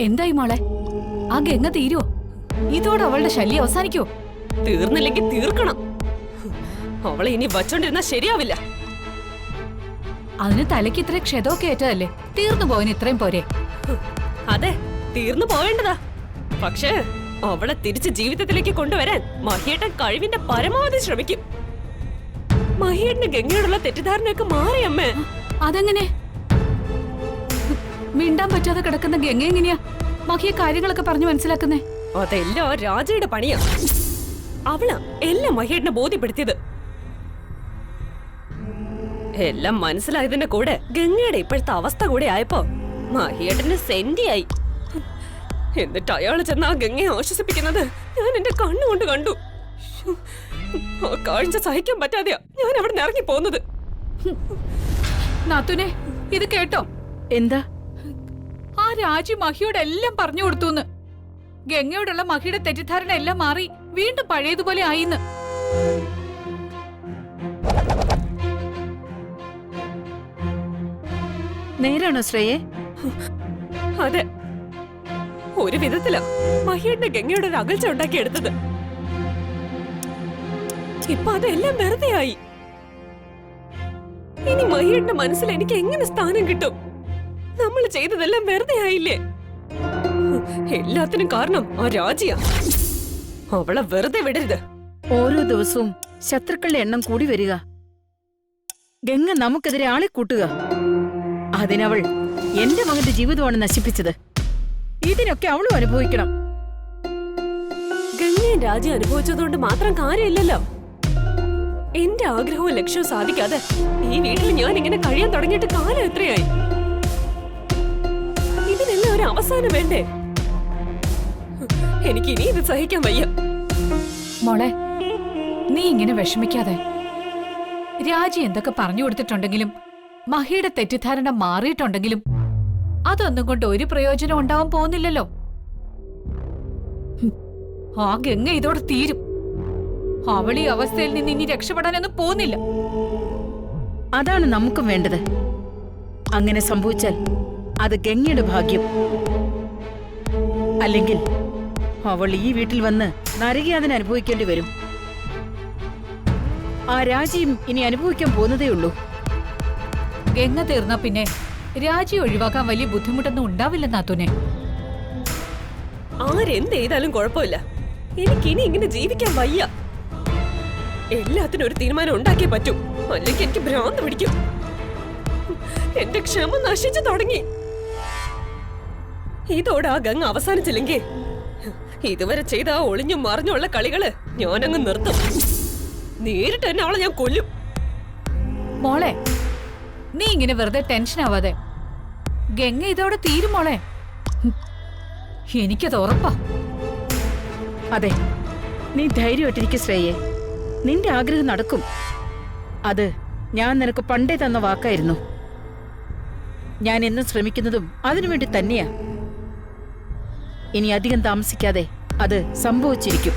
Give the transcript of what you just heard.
എന്തായി മോളെ? ആ ഗംഗ തീരുവോ? ഇതോടെ അവളുടെ ശല്യം അവസാനിക്കോ? തീർന്നില്ലെങ്കിൽ തീർക്കണം. അവളെ ഇനി വച്ചോണ്ടിരുന്നാ ശരിയാവില്ല. അതിന് തലയ്ക്ക് ഇത്രയും ക്ഷതമൊക്കെ ഏറ്റതല്ലേ, തീർന്നു പോയിന് ഇത്രയും പോരെ? അതെ, തീർന്നു പോവേണ്ടതാ. പക്ഷേ അവളെ തിരിച്ച് ജീവിതത്തിലേക്ക് കൊണ്ടുവരാൻ മഹിയേട്ടൻ കഴിവിന്റെ പരമാവധി ശ്രമിക്കും. മഹിയേട്ടന് ഗംഗയോടുള്ള തെറ്റിദ്ധാരണയൊക്കെ മാറി അമ്മേ. അതെങ്ങനെ? മിണ്ടാൻ പറ്റാതെ കിടക്കുന്ന ഗംഗ എങ്ങനെയാ മഹിയെ കാര്യങ്ങളൊക്കെ പറഞ്ഞു മനസ്സിലാക്കുന്നേ? അതെല്ലാം രാജയുടെ പണിയാ. അവളാ എല്ലാം മഹിയേട്ടനെ ബോധ്യപ്പെടുത്തിയത്. എല്ലാം മനസ്സിലായതിന്റെ കൂടെ ഗംഗയുടെ ഇപ്പോഴത്തെ അവസ്ഥ കൂടെ ആയപ്പോ മഹിയേട്ടന് സെന്റിയായി. എന്നിട്ട് അയാള് ചെന്ന് ആ ഗംഗയെ ആശ്വസിപ്പിക്കുന്നത് ഞാൻ എന്റെ കണ്ണുകൊണ്ട് കണ്ടു. ആ കാഴ്ച സഹിക്കാൻ പറ്റാതെയാ ഞാൻ അവിടെ നിന്ന് ഇറങ്ങി പോകുന്നത്. നാത്തുനെ, ഇത് കേട്ടോ? എന്താ? ആ രാജി മഹിയോട് എല്ലാം പറഞ്ഞു കൊടുത്തുന്ന്. ഗംഗയോടുള്ള മഹിയുടെ തെറ്റിദ്ധാരണ എല്ലാം മാറി വീണ്ടും പഴയതുപോലെ ആയിന്ന്. നേരാണോ ശ്രേയെ? അതെ, ഒരു വിധത്തിലാ മഹിയുടെ ഗംഗയുടെ ഒരു അകൽച്ച ഉണ്ടാക്കിയെടുത്തത്. ഇപ്പൊ അതെല്ലാം വെറുതെയായി. ഇനി മഹിയുടെ മനസ്സിൽ എനിക്ക് എങ്ങനെ സ്ഥാനം കിട്ടും? നമ്മൾ ചെയ്തതെല്ലാം വെറുതെ ആയില്ലേ? എല്ലാത്തിനും കാരണം ആ രാജിയാ. അവളെ വെറുതെ വിടരുത്. ഓരോ ദിവസവും ശത്രുക്കളുടെ എണ്ണം കൂടി വരിക. ഗംഗ നമുക്കെതിരെ ആളെ കൂട്ടുക. അതിനവൾ എന്റെ മകന്റെ ജീവിതമാണ് നശിപ്പിച്ചത്. ഇതിനൊക്കെ അവളും അനുഭവിക്കണം. ഗംഗയും രാജി അനുഭവിച്ചതുകൊണ്ട് മാത്രം കാര്യമില്ലല്ലോ. എന്റെ ആഗ്രഹവും ലക്ഷ്യവും സാധിക്കാതെ ഈ വീട്ടിൽ ഞാൻ ഇങ്ങനെ കഴിയാൻ തുടങ്ങിയിട്ട് കാലം എത്രയായി? ഇതിനെല്ലാം ഒരു അവസാനം വേണ്ടേ? എനിക്ക് ഇനി ഇത് സഹിക്കാൻ വയ്യ. മോളെ, നീ ഇങ്ങനെ വിഷമിക്കാതെ. രാജി എന്തൊക്കെ പറഞ്ഞു കൊടുത്തിട്ടുണ്ടെങ്കിലും മഹിയുടെ തെറ്റിദ്ധാരണ മാറിയിട്ടുണ്ടെങ്കിലും അതൊന്നും കൊണ്ട് ഒരു പ്രയോജനം ഉണ്ടാവാൻ പോകുന്നില്ലല്ലോ. ആ ഗംഗ ഇതോടെ തീരും. അവൾ ഈ അവസ്ഥയിൽ നിന്ന് ഇനി രക്ഷപ്പെടാനൊന്നും പോകുന്നില്ല. അതാണ് നമുക്കും വേണ്ടത്. അങ്ങനെ സംഭവിച്ചാൽ അത് ഗംഗയുടെ ഭാഗ്യം. അല്ലെങ്കിൽ അവൾ ഈ വീട്ടിൽ വന്ന് നരകയാതന അനുഭവിക്കേണ്ടി വരും. ആ രാജിയും ഇനി അനുഭവിക്കാൻ പോകുന്നതേ ഉള്ളൂ. ഗംഗ തീർന്നാ പിന്നെ രാജി ഒഴിവാക്കാൻ വലിയ ബുദ്ധിമുട്ടൊന്നും ഉണ്ടാവില്ല നാത്തൂനെ. ആരെന്ത് ചെയ്താലും കുഴപ്പമില്ല. എനിക്കിനി ഇങ്ങനെ ജീവിക്കാൻ വയ്യ. എല്ലാത്തിനും ഒരു തീരുമാനം ഉണ്ടാക്കിയേ പറ്റൂ, അല്ലെങ്കിൽ എനിക്ക് ഭ്രാന്ത് പിടിക്കും. എന്റെ ക്ഷമ നശിച്ചു തുടങ്ങി. ഇതോടെ ആ ഗംഗ അവസാനിച്ചില്ലെങ്കിൽ ഇതുവരെ ചെയ്ത ആ ഒളിഞ്ഞും മറിഞ്ഞുള്ള കളികള് ഞാനങ്ങ് നിർത്തും. നേരിട്ട് തന്നെ അവളെ ഞാൻ കൊല്ലും. മോളെ, നീ ഇങ്ങനെ വെറുതെ ടെൻഷൻ ആവാതെ. ഗംഗ ഇതോടെ തീരും മോളെ. എനിക്കത് ഉറപ്പാ. അതെ, നീ ധൈര്യമായിട്ടിരിക്കും ശ്രേയെ. നിന്റെ ആഗ്രഹം നടക്കും. അത് ഞാൻ നിനക്ക് പണ്ടേ തന്ന വാക്കായിരുന്നു. ഞാൻ എന്നും ശ്രമിക്കുന്നതും അതിനുവേണ്ടി തന്നെയാ. ഇനി അധികം താമസിക്കാതെ അത് സംഭവിച്ചിരിക്കും.